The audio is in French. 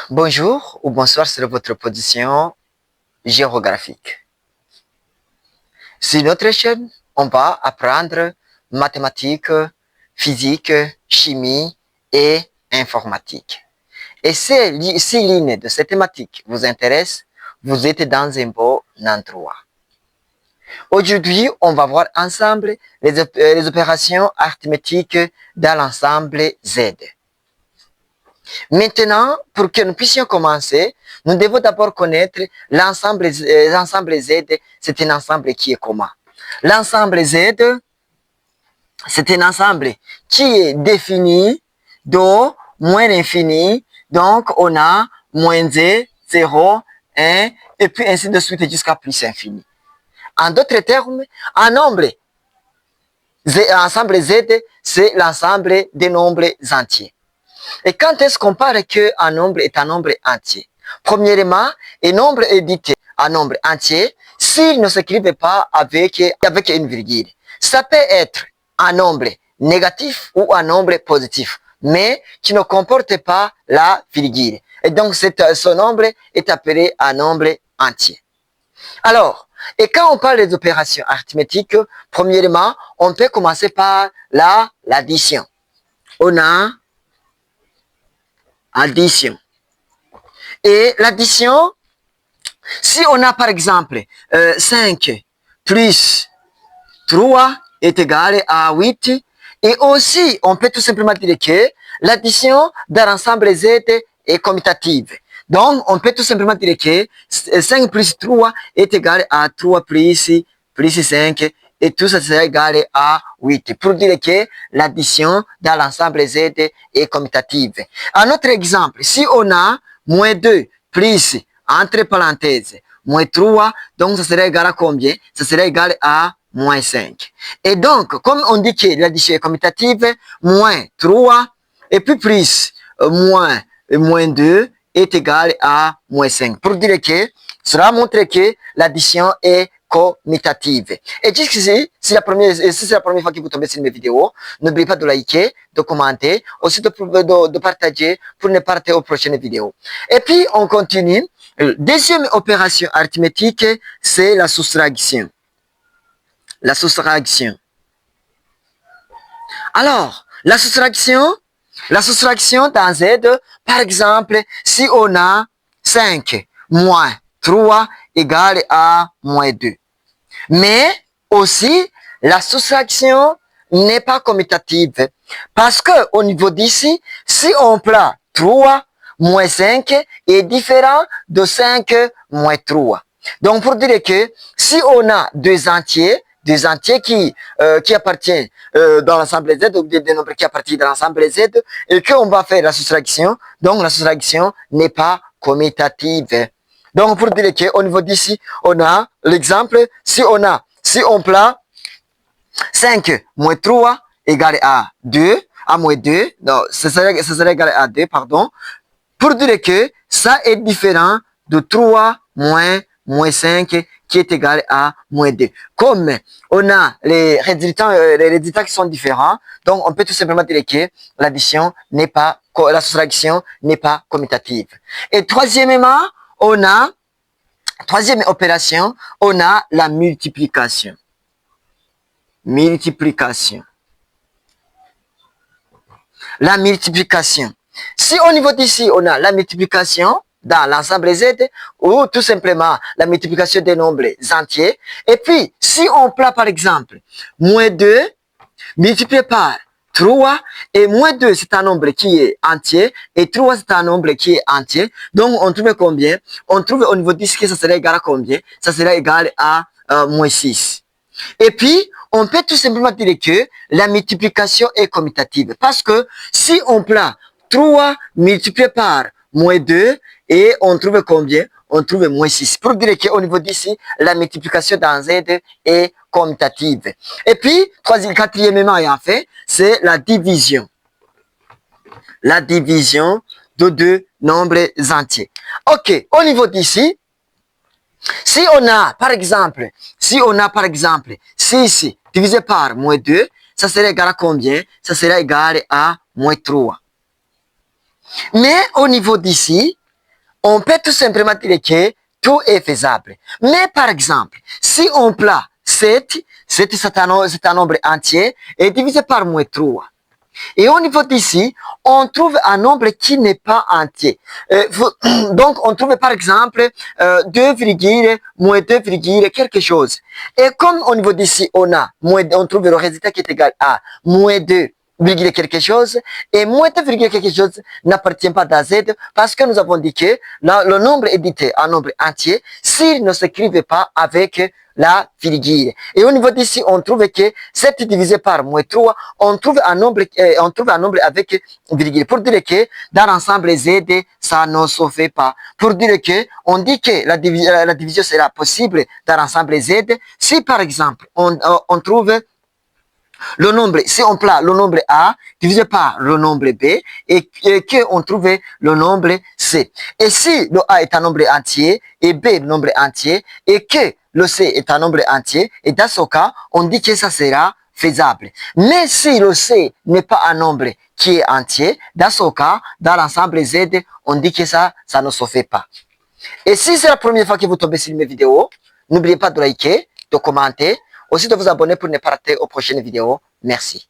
Bonjour ou bonsoir sur votre position géographique. Sur notre chaîne, on va apprendre mathématiques, physique, chimie et informatique. Et si l'une de ces thématiques vous intéresse, vous êtes dans un bon endroit. Aujourd'hui, on va voir ensemble les opérations arithmétiques dans l'ensemble Z. Maintenant, pour que nous puissions commencer, nous devons d'abord connaître l'ensemble Z, c'est un ensemble qui est commun. L'ensemble Z, c'est un ensemble qui est défini de moins l'infini, donc on a moins Z, 0, 1, et puis ainsi de suite jusqu'à plus infini. En d'autres termes, ensemble Z, c'est l'ensemble des nombres entiers. Et quand est-ce qu'on parle qu'un nombre est un nombre entier? Premièrement, un nombre est dit un nombre entier s'il ne s'écrivait pas avec une virgule. Ça peut être un nombre négatif ou un nombre positif, mais qui ne comporte pas la virgule. Et donc, ce nombre est appelé un nombre entier. Alors, et quand on parle des opérations arithmétiques, premièrement, on peut commencer par l'addition. On a addition. Et l'addition, si on a par exemple 5 plus 3 est égal à 8, et aussi on peut tout simplement dire que l'addition dans l'ensemble Z est commutative. Donc on peut tout simplement dire que 5 plus 3 est égal à 3 plus 5, et tout ça sera égal à 8. Pour dire que l'addition dans l'ensemble Z est commutative. Un autre exemple, si on a moins 2 plus, entre parenthèses, moins 3, donc ça serait égal à combien? Ça serait égal à moins 5. Et donc, comme on dit que l'addition est commutative, moins 3, et puis plus moins 2 est égal à moins 5. Pour dire que, cela montre que l'addition est commutative. Et jusqu'ici, si c'est la première fois que vous tombez sur mes vidéos, n'oubliez pas de liker, de commenter, aussi de partager pour ne pas rater aux prochaines vidéos. Et puis, on continue. Deuxième opération arithmétique, c'est la soustraction. La soustraction. Alors, la soustraction dans Z, par exemple, si on a 5 moins 3 égale à moins 2. Mais aussi, la soustraction n'est pas commutative. Parce que au niveau d'ici, si on prend 3 moins 5 est différent de 5 moins 3. Donc, pour dire que si on a deux entiers qui appartiennent dans l'ensemble Z, ou des nombres qui appartiennent dans l'ensemble Z, et qu'on va faire la soustraction, donc la soustraction n'est pas commutative. Donc, pour dire qu'au niveau d'ici, on a l'exemple, si on prend 5 moins 3 égale à 2, à moins 2, non, ça serait égal à 2, pardon, pour dire que ça est différent de 3 moins 5 qui est égal à moins 2. Comme on a les résultats qui sont différents, donc on peut tout simplement dire que l'addition n'est pas, la soustraction n'est pas commutative. Et troisièmement, troisième opération, on a la multiplication. La multiplication. Si au niveau d'ici, on a la multiplication dans l'ensemble Z, ou tout simplement la multiplication des nombres entiers, et puis si on prend par exemple moins 2 multiplié par 3, et moins 2 c'est un nombre qui est entier, et 3 c'est un nombre qui est entier, donc on trouve combien? On trouve au niveau d'ici que ça serait égal à combien? Ça serait égal à moins 6. Et puis, on peut tout simplement dire que la multiplication est commutative. Parce que si on prend 3 multiplié par moins 2, et on trouve combien? On trouve moins 6. Pour dire qu'au niveau d'ici, la multiplication dans Z est commutative. Et puis, quatrièmement et enfin, c'est la division. La division de deux nombres entiers. Ok, au niveau d'ici, si on a, par exemple, 6 divisé par moins 2, ça serait égal à combien? Ça serait égal à moins 3. Mais au niveau d'ici, on peut tout simplement dire que tout est faisable. Mais par exemple, si on prend 7, 7 c'est un nombre entier, et divisé par moins 3. Et au niveau d'ici, on trouve un nombre qui n'est pas entier. Donc, on trouve par exemple 2, moins 2, quelque chose. Et comme au niveau d'ici, on trouve le résultat qui est égal à moins 2, quelque chose, et moins 2, quelque chose n'appartient pas à Z parce que nous avons dit que le nombre est dit un nombre entier s'il ne s'écrivait pas avec la virgule. Et au niveau d'ici, on trouve que 7 divisé par moins 3, on trouve un nombre avec virgule. Pour dire que dans l'ensemble Z, ça ne se fait pas. Pour dire que on dit que la division sera possible dans l'ensemble Z si par exemple on trouve le nombre, si on prend le nombre A divisé par le nombre B et qu'on trouve le nombre C. Et si le A est un nombre entier et B un nombre entier et que le C est un nombre entier, et dans ce cas, on dit que ça sera faisable. Mais si le C n'est pas un nombre qui est entier, dans ce cas, dans l'ensemble Z, on dit que ça ne se fait pas. Et si c'est la première fois que vous tombez sur mes vidéos, n'oubliez pas de liker, de commenter, aussi de vous abonner pour ne pas rater aux prochaines vidéos. Merci.